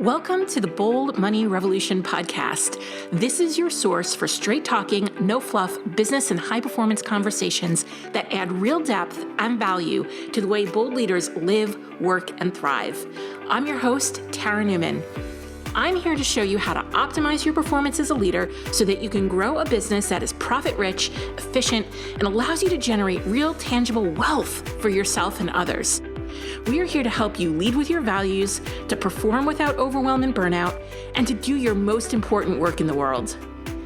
Welcome to the Bold Money Revolution podcast. This is your source for straight talking, no fluff, business and high performance conversations that add real depth and value to the way bold leaders live, work, and thrive. I'm your host, Tara Newman. I'm here to show you how to optimize your performance as a leader so that you can grow a business that is profit-rich, efficient, and allows you to generate real, tangible wealth for yourself and others. We are here to help you lead with your values, to perform without overwhelm and burnout, and to do your most important work in the world.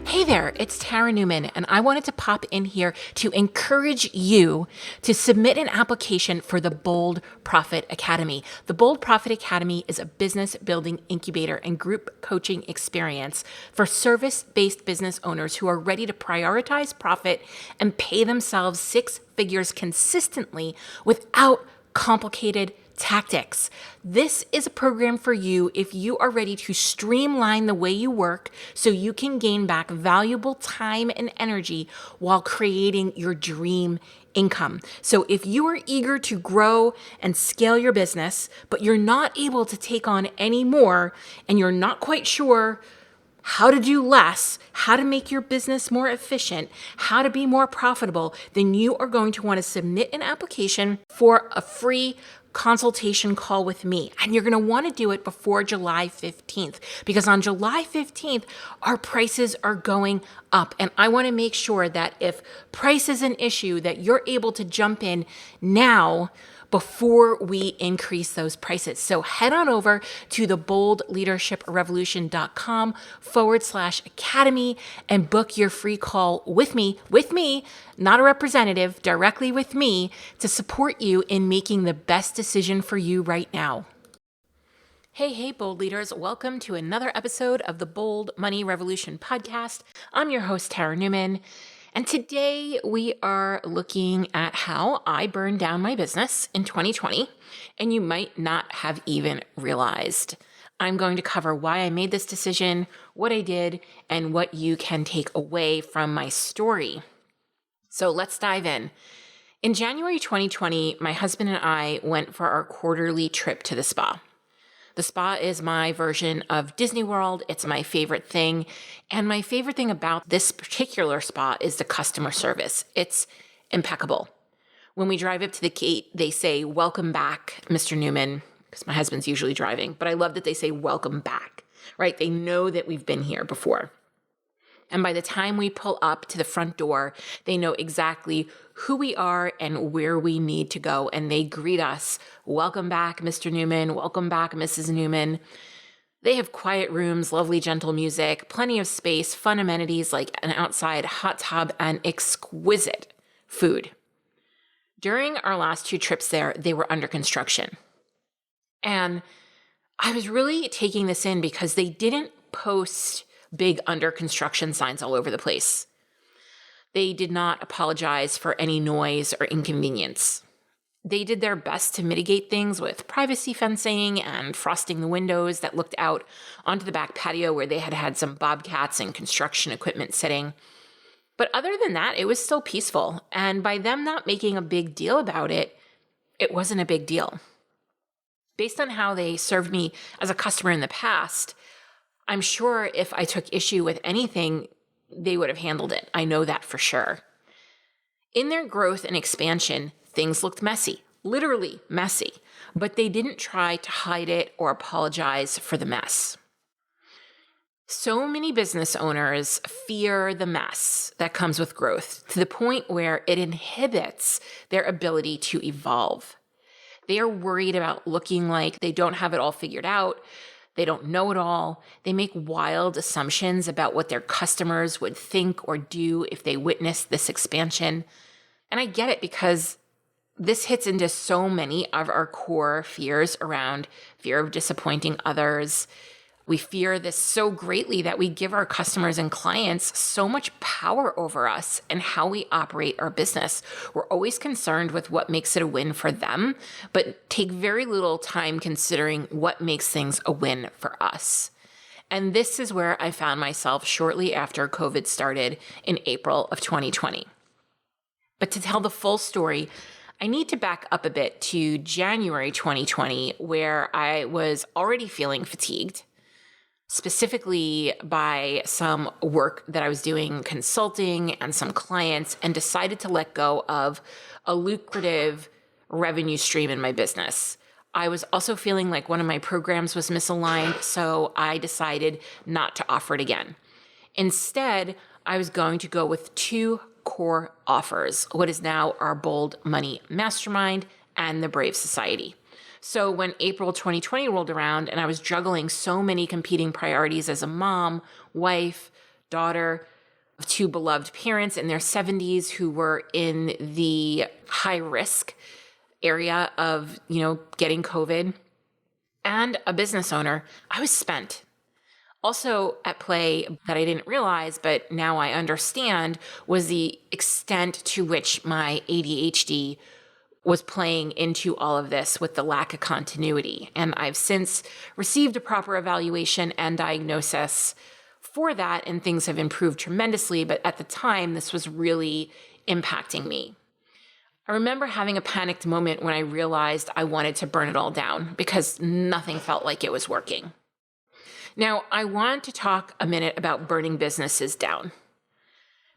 Hey there, it's Tara Newman, and I wanted to pop in here to encourage you to submit an application for the Bold Profit Academy. The Bold Profit Academy is a business building incubator and group coaching experience for service-based business owners who are ready to prioritize profit and pay themselves six figures consistently without complicated tactics. This is a program for you if you are ready to streamline the way you work so you can gain back valuable time and energy while creating your dream income. So if you are eager to grow and scale your business, but you're not able to take on any more and you're not quite sure how to do less, how to make your business more efficient, how to be more profitable, then you are going to want to submit an application for a free consultation call with me. And you're going to want to do it before July 15th, because on July 15th, our prices are going up. And I want to make sure that if price is an issue, that you're able to jump in now before we increase those prices. So head on over to theboldleadershiprevolution.com/academy and book your free call with me, not a representative, directly with me, to support you in making the best decision for you right now. Hey, bold leaders. Welcome to another episode of the Bold Money Revolution podcast. I'm your host, Tara Newman. And today we are looking at how I burned down my business in 2020, and you might not have even realized. I'm going to cover why I made this decision, what I did, and what you can take away from my story. So let's dive in. In January 2020, my husband and I went for our quarterly trip to the spa. The spa is my version of Disney World. It's my favorite thing. And my favorite thing about this particular spa is the customer service. It's impeccable. When we drive up to the gate, they say, "Welcome back, Mr. Newman," because my husband's usually driving. But I love that they say, "Welcome back," right? They know that we've been here before. And by the time we pull up to the front door, they know exactly who we are and where we need to go. And they greet us, "Welcome back, Mr. Newman. Welcome back, Mrs. Newman." They have quiet rooms, lovely, gentle music, plenty of space, fun amenities like an outside hot tub, and exquisite food. During our last two trips there, they were under construction. And I was really taking this in because they didn't post big under construction signs all over the place. They did not apologize for any noise or inconvenience. They did their best to mitigate things with privacy fencing and frosting the windows that looked out onto the back patio where they had had some bobcats and construction equipment sitting. But other than that, it was still peaceful. And by them not making a big deal about it, it wasn't a big deal. Based on how they served me as a customer in the past, I'm sure if I took issue with anything, they would have handled it. I know that for sure. In their growth and expansion, things looked messy, literally messy, but they didn't try to hide it or apologize for the mess. So many business owners fear the mess that comes with growth to the point where it inhibits their ability to evolve. They are worried about looking like they don't have it all figured out. They don't know it all. They make wild assumptions about what their customers would think or do if they witnessed this expansion. And I get it because this hits into so many of our core fears around fear of disappointing others. We fear this so greatly that we give our customers and clients so much power over us and how we operate our business. We're always concerned with what makes it a win for them, but take very little time considering what makes things a win for us. And this is where I found myself shortly after COVID started in April of 2020. But to tell the full story, I need to back up a bit to January 2020, where I was already feeling fatigued. specifically by some work that I was doing consulting and some clients, and decided to let go of a lucrative revenue stream in my business. I was also feeling like one of my programs was misaligned, so I decided not to offer it again. Instead, I was going to go with two core offers, what is now our Bold Money Mastermind and the Brave Society. So when April 2020 rolled around and I was juggling so many competing priorities as a mom, wife, daughter of two beloved parents in their 70s who were in the high risk area of, getting COVID, and a business owner, I was spent. Also at play that I didn't realize, but now I understand, was the extent to which my ADHD was playing into all of this with the lack of continuity. And I've since received a proper evaluation and diagnosis for that, and things have improved tremendously. But at the time, this was really impacting me. I remember having a panicked moment when I realized I wanted to burn it all down because nothing felt like it was working. Now, I want to talk a minute about burning businesses down,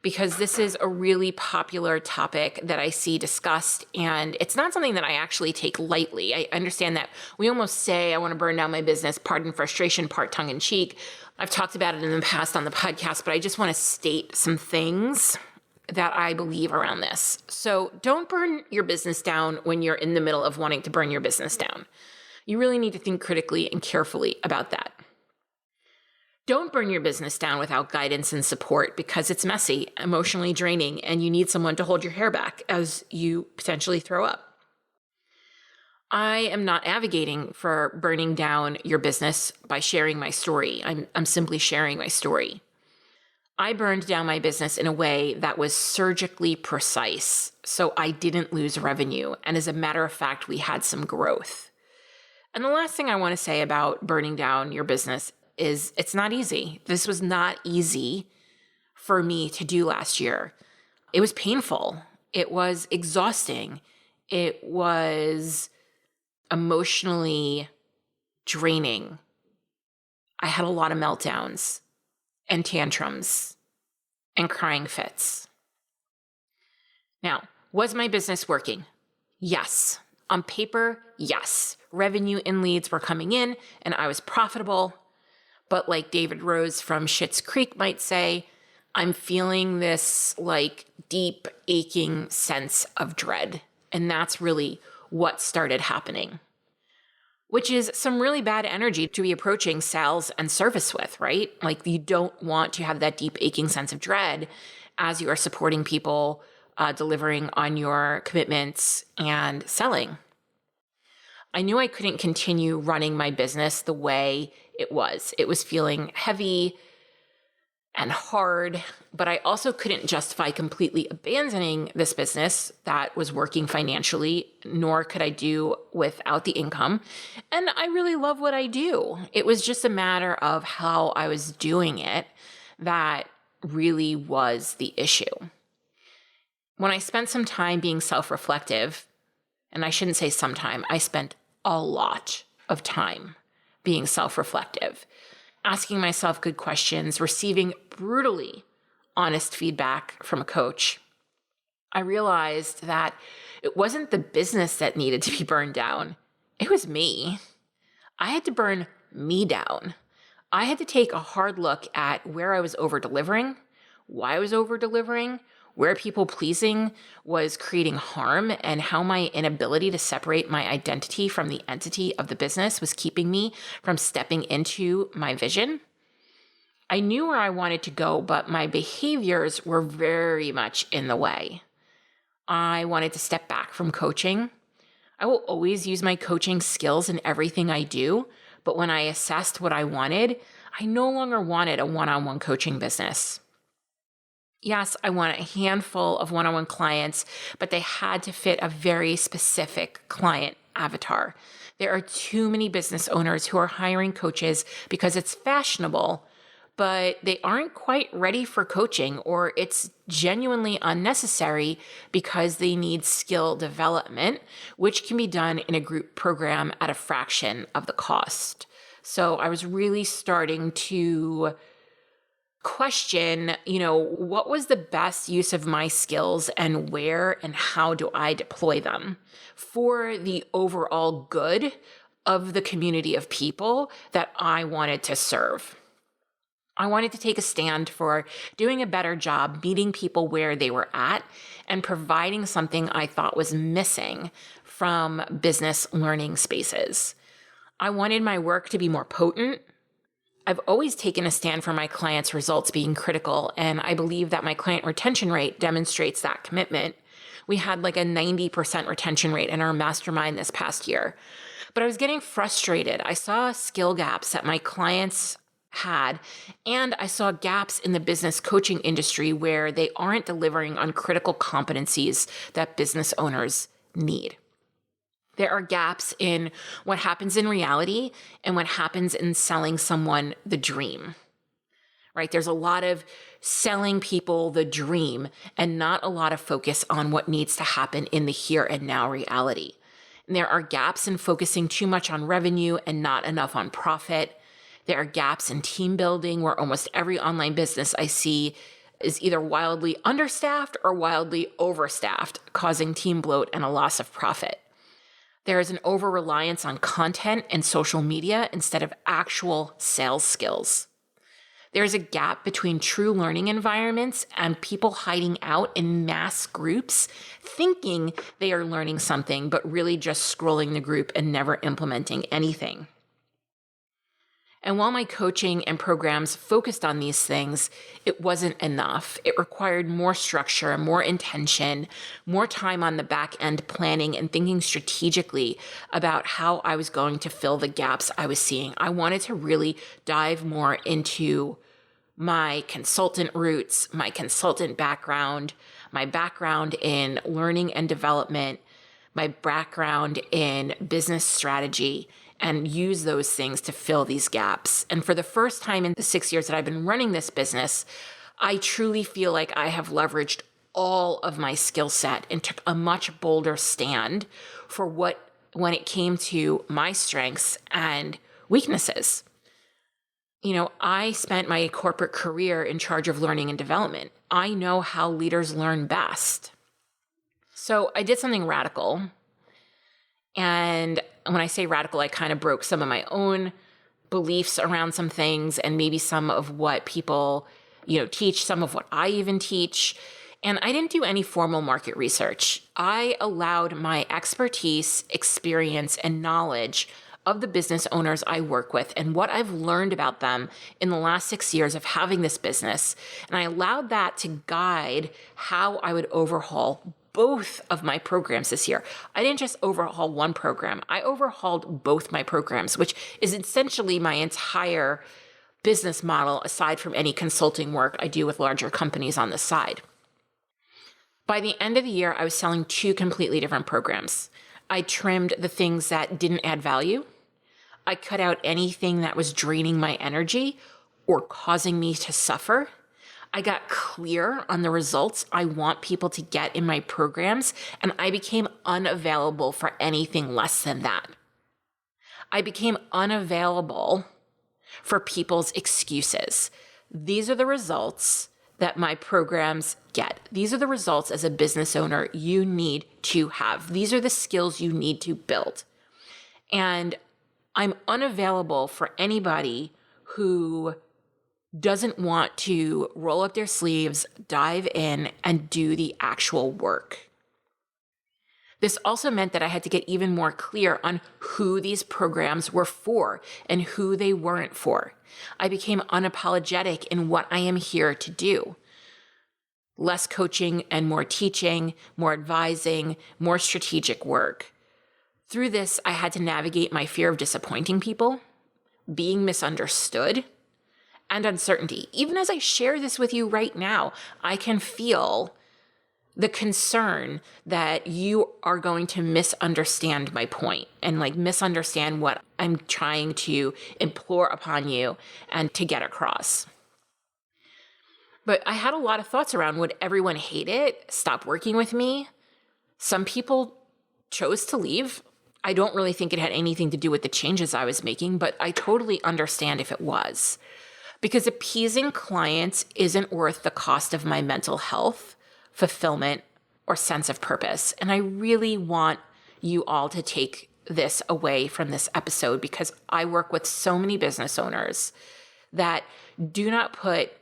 because this is a really popular topic that I see discussed, and it's not something that I actually take lightly. I understand that we almost say, I want to burn down my business, part in frustration, part tongue in cheek. I've talked about it in the past on the podcast, but I just want to state some things that I believe around this. So don't burn your business down when you're in the middle of wanting to burn your business down. You really need to think critically and carefully about that. Don't burn your business down without guidance and support, because it's messy, emotionally draining, and you need someone to hold your hair back as you potentially throw up. I am not advocating for burning down your business by sharing my story. I'm simply sharing my story. I burned down my business in a way that was surgically precise, so I didn't lose revenue. And as a matter of fact, we had some growth. And the last thing I want to say about burning down your business is it's not easy. This was not easy for me to do last year. It was painful. It was exhausting. It was emotionally draining. I had a lot of meltdowns and tantrums and crying fits. Now, was my business working? Yes. On paper, yes. Revenue and leads were coming in and I was profitable. But like David Rose from Schitt's Creek might say, I'm feeling this deep aching sense of dread. And that's really what started happening, which is some really bad energy to be approaching sales and service with, right? You don't want to have that deep aching sense of dread as you are supporting people, delivering on your commitments and selling. I knew I couldn't continue running my business the way it was. It was feeling heavy and hard, but I also couldn't justify completely abandoning this business that was working financially, nor could I do without the income. And I really love what I do. It was just a matter of how I was doing it that really was the issue. When I spent some time being self-reflective, and I shouldn't say some time, I spent a lot of time being self-reflective, asking myself good questions, receiving brutally honest feedback from a coach. I realized that it wasn't the business that needed to be burned down. It was me. I had to burn me down. I had to take a hard look at where I was over-delivering, why I was over-delivering, where people-pleasing was creating harm, and how my inability to separate my identity from the entity of the business was keeping me from stepping into my vision. I knew where I wanted to go, but my behaviors were very much in the way. I wanted to step back from coaching. I will always use my coaching skills in everything I do, but when I assessed what I wanted, I no longer wanted a one-on-one coaching business. Yes, I want a handful of one-on-one clients, but they had to fit a very specific client avatar. There are too many business owners who are hiring coaches because it's fashionable, but they aren't quite ready for coaching, or it's genuinely unnecessary because they need skill development, which can be done in a group program at a fraction of the cost. So I was really starting to question, what was the best use of my skills and where and how do I deploy them for the overall good of the community of people that I wanted to serve. I wanted to take a stand for doing a better job meeting people where they were at and providing something I thought was missing from business learning spaces. I wanted my work to be more potent. I've always taken a stand for my clients' results being critical, and I believe that my client retention rate demonstrates that commitment. We had like a 90% retention rate in our mastermind this past year. But I was getting frustrated. I saw skill gaps that my clients had, and I saw gaps in the business coaching industry where they aren't delivering on critical competencies that business owners need. There are gaps in what happens in reality and what happens in selling someone the dream, right? There's a lot of selling people the dream and not a lot of focus on what needs to happen in the here and now reality. And there are gaps in focusing too much on revenue and not enough on profit. There are gaps in team building where almost every online business I see is either wildly understaffed or wildly overstaffed, causing team bloat and a loss of profit. There is an over-reliance on content and social media instead of actual sales skills. There's a gap between true learning environments and people hiding out in mass groups, thinking they are learning something, but really just scrolling the group and never implementing anything. And while my coaching and programs focused on these things, it wasn't enough. It required more structure, more intention, more time on the back end planning and thinking strategically about how I was going to fill the gaps I was seeing. I wanted to really dive more into my consultant roots, my consultant background, my background in learning and development, my background in business strategy, and use those things to fill these gaps. And for the first time in the 6 years that I've been running this business, I truly feel like I have leveraged all of my skill set and took a much bolder stand for when it came to my strengths and weaknesses. I spent my corporate career in charge of learning and development. I know how leaders learn best. So I did something radical. And when I say radical, I kind of broke some of my own beliefs around some things and maybe some of what people, teach, some of what I even teach. And I didn't do any formal market research. I allowed my expertise, experience, and knowledge of the business owners I work with and what I've learned about them in the last 6 years of having this business. And I allowed that to guide how I would overhaul both of my programs this year. I didn't just overhaul one program. I overhauled both my programs, which is essentially my entire business model aside from any consulting work I do with larger companies on the side. By the end of the year, I was selling 2 completely different programs. I trimmed the things that didn't add value. I cut out anything that was draining my energy or causing me to suffer. I got clear on the results I want people to get in my programs, and I became unavailable for anything less than that. I became unavailable for people's excuses. These are the results that my programs get. These are the results as a business owner you need to have. These are the skills you need to build. And I'm unavailable for anybody who doesn't want to roll up their sleeves, dive in, and do the actual work. This also meant that I had to get even more clear on who these programs were for and who they weren't for. I became unapologetic in what I am here to do. Less coaching and more teaching, more advising, more strategic work. Through this, I had to navigate my fear of disappointing people, being misunderstood, and uncertainty. Even as I share this with you right now, I can feel the concern that you are going to misunderstand my point and misunderstand what I'm trying to implore upon you and to get across. But I had a lot of thoughts around, would everyone hate it, stop working with me? Some people chose to leave. I don't really think it had anything to do with the changes I was making, but I totally understand if it was. Because appeasing clients isn't worth the cost of my mental health, fulfillment, or sense of purpose. And I really want you all to take this away from this episode, because I work with so many business owners that do not put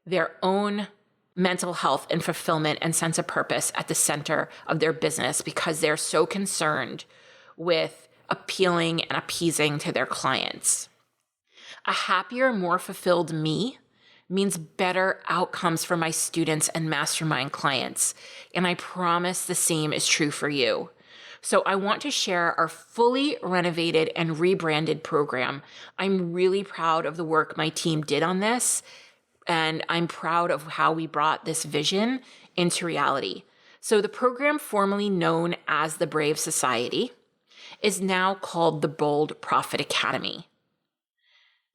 their own mental health and fulfillment and sense of purpose at the center of their business because they're so concerned with appealing and appeasing to their clients. A happier, more fulfilled me means better outcomes for my students and mastermind clients. And I promise the same is true for you. So I want to share our fully renovated and rebranded program. I'm really proud of the work my team did on this, and I'm proud of how we brought this vision into reality. So the program, formerly known as the Brave Society, is now called the Bold Profit Academy.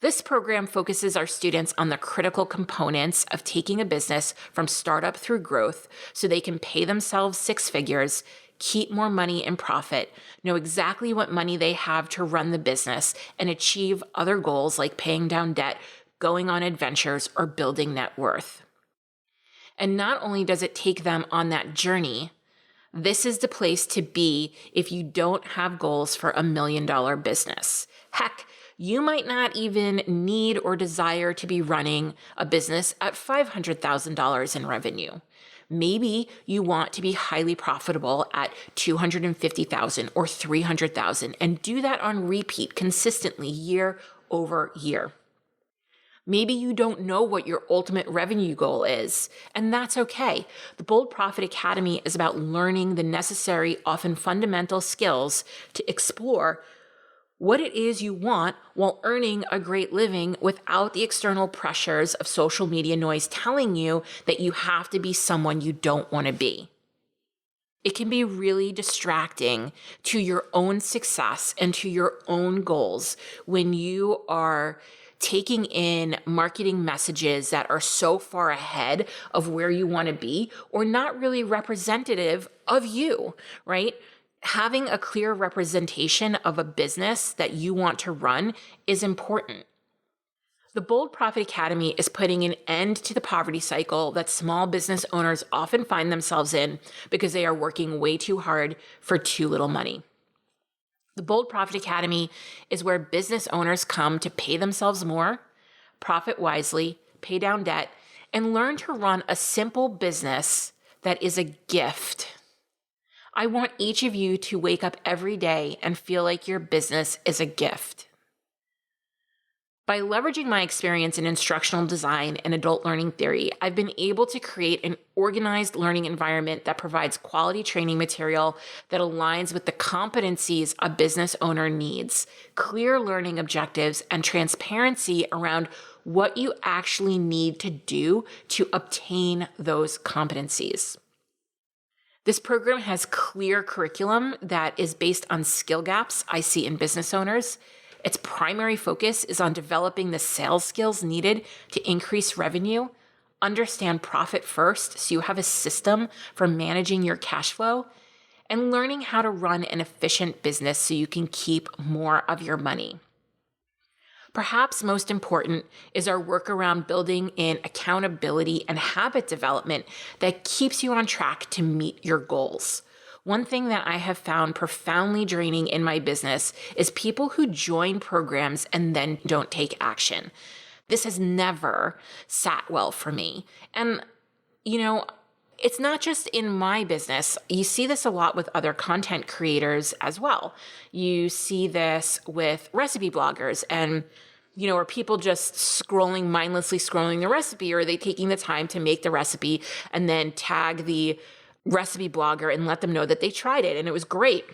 This program focuses our students on the critical components of taking a business from startup through growth so they can pay themselves six figures, keep more money in profit, know exactly what money they have to run the business, and achieve other goals like paying down debt, going on adventures, or building net worth. And not only does it take them on that journey, this is the place to be if you don't have goals for $1 million business. Heck, you might not even need or desire to be running a business at $500,000 in revenue. Maybe you want to be highly profitable at $250,000 or $300,000 and do that on repeat consistently year over year. Maybe you don't know what your ultimate revenue goal is, and that's okay. The Bold Profit Academy is about learning the necessary, often fundamental skills to explore what it is you want while earning a great living without the external pressures of social media noise telling you that you have to be someone you don't want to be. It can be really distracting to your own success and to your own goals when you are taking in marketing messages that are so far ahead of where you want to be or not really representative of you, right? Having a clear representation of a business that you want to run is important. The Bold Profit Academy is putting an end to the poverty cycle that small business owners often find themselves in because they are working way too hard for too little money. The Bold Profit Academy is where business owners come to pay themselves more, profit wisely, pay down debt, and learn to run a simple business that is a gift. I want each of you to wake up every day and feel like your business is a gift. By leveraging my experience in instructional design and adult learning theory, I've been able to create an organized learning environment that provides quality training material that aligns with the competencies a business owner needs, clear learning objectives, and transparency around what you actually need to do to obtain those competencies. This program has clear curriculum that is based on skill gaps I see in business owners. Its primary focus is on developing the sales skills needed to increase revenue, understand profit first so you have a system for managing your cash flow, and learning how to run an efficient business so you can keep more of your money. Perhaps most important is our work around building in accountability and habit development that keeps you on track to meet your goals. One thing that I have found profoundly draining in my business is people who join programs and then don't take action. This has never sat well for me. And, it's not just in my business. You see this a lot with other content creators as well. You see this with recipe bloggers and, are people just mindlessly scrolling the recipe, or are they taking the time to make the recipe and then tag the recipe blogger and let them know that they tried it and it was great,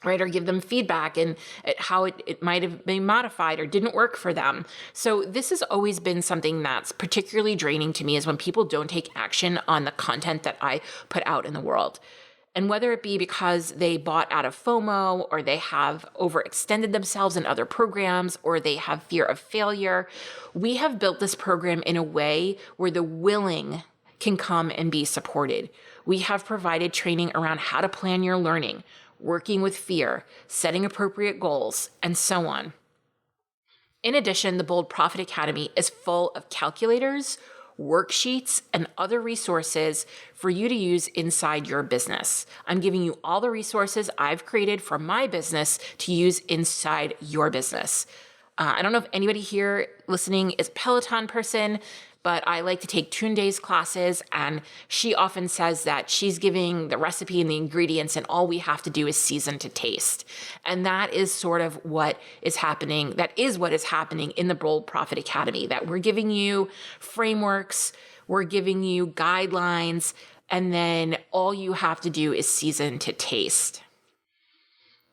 right? Or give them feedback and how it might have been modified or didn't work for them. So this has always been something that's particularly draining to me, is when people don't take action on the content that I put out in the world. And whether it be because they bought out of FOMO, or they have overextended themselves in other programs, or they have fear of failure, we have built this program in a way where the willing can come and be supported. We have provided training around how to plan your learning, working with fear, setting appropriate goals, and so on. In addition, the Bold Profit Academy is full of calculators, worksheets, and other resources for you to use inside your business. I'm giving you all the resources I've created for my business to use inside your business. I don't know if anybody here listening is a Peloton person, but I like to take Tunde's classes, and she often says that she's giving the recipe and the ingredients, and all we have to do is season to taste. And that is sort of what is happening. That is what is happening in the Bold Profit Academy, that we're giving you frameworks, we're giving you guidelines, and then all you have to do is season to taste.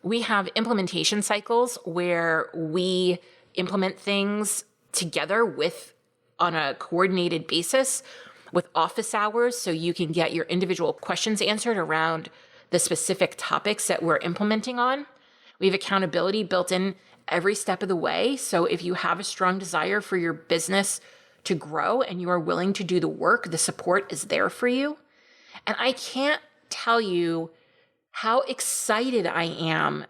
We have implementation cycles where we implement things together on a coordinated basis with office hours, so you can get your individual questions answered around the specific topics that we're implementing on. We have accountability built in every step of the way. So if you have a strong desire for your business to grow and you are willing to do the work, the support is there for you. And I can't tell you how excited I am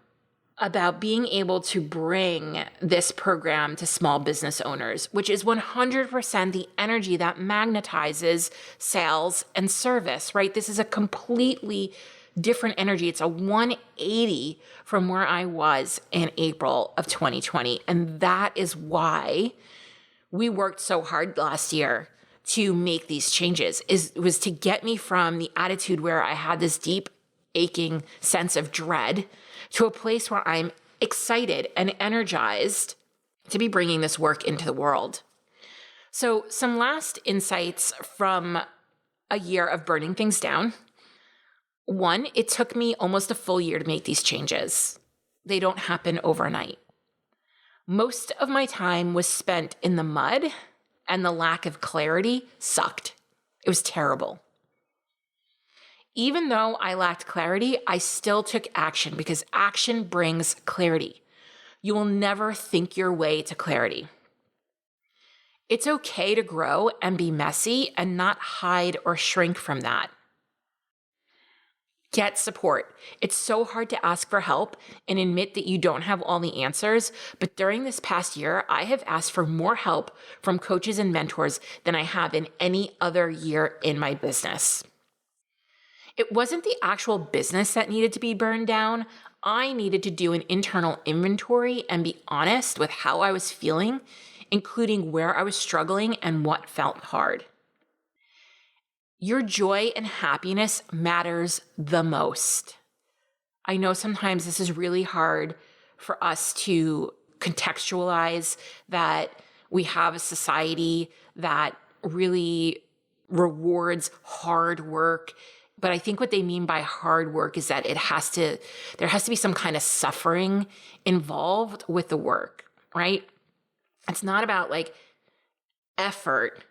about being able to bring this program to small business owners, which is 100% the energy that magnetizes sales and service, right? This is a completely different energy. It's a 180 from where I was in April of 2020. And that is why we worked so hard last year to make these changes. It was to get me from the attitude where I had this deep, aching sense of dread to a place where I'm excited and energized to be bringing this work into the world. So some last insights from a year of burning things down. One, it took me almost a full year to make these changes. They don't happen overnight. Most of my time was spent in the mud, and the lack of clarity sucked. It was terrible. Even though I lacked clarity, I still took action because action brings clarity. You will never think your way to clarity. It's okay to grow and be messy and not hide or shrink from that. Get support. It's so hard to ask for help and admit that you don't have all the answers, but during this past year, I have asked for more help from coaches and mentors than I have in any other year in my business. It wasn't the actual business that needed to be burned down. I needed to do an internal inventory and be honest with how I was feeling, including where I was struggling and what felt hard. Your joy and happiness matters the most. I know sometimes this is really hard for us to contextualize that we have a society that really rewards hard work. But I think what they mean by hard work is that there has to be some kind of suffering involved with the work, right? It's not about like effort.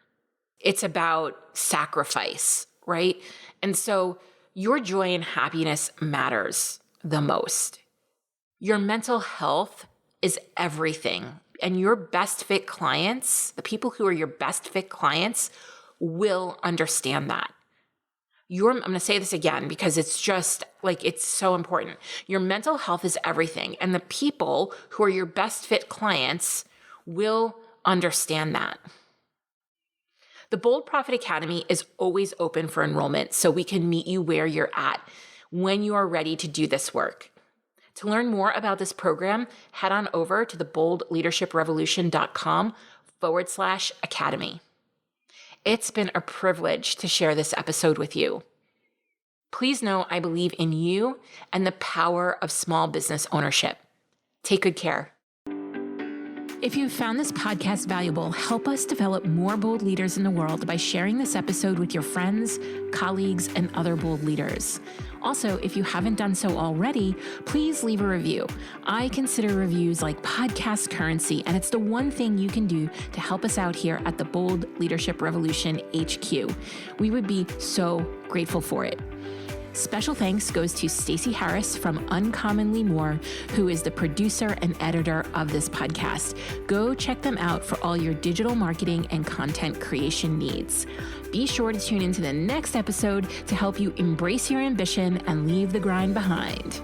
It's about sacrifice, right? And so your joy and happiness matters the most. Your mental health is everything. And your best fit clients, the people who are your best fit clients, will understand that. I'm going to say this again because it's just like, it's so important. Your mental health is everything. And the people who are your best fit clients will understand that. The Bold Profit Academy is always open for enrollment, so we can meet you where you're at when you are ready to do this work. To learn more about this program, head on over to theboldleadershiprevolution.com/academy. It's been a privilege to share this episode with you. Please know I believe in you and the power of small business ownership. Take good care. If you found this podcast valuable, help us develop more bold leaders in the world by sharing this episode with your friends, colleagues, and other bold leaders. Also, if you haven't done so already, please leave a review. I consider reviews like podcast currency, and it's the one thing you can do to help us out here at the Bold Leadership Revolution HQ. We would be so grateful for it. Special thanks goes to Stacey Harris from Uncommonly More, who is the producer and editor of this podcast. Go check them out for all your digital marketing and content creation needs. Be sure to tune into the next episode to help you embrace your ambition and leave the grind behind.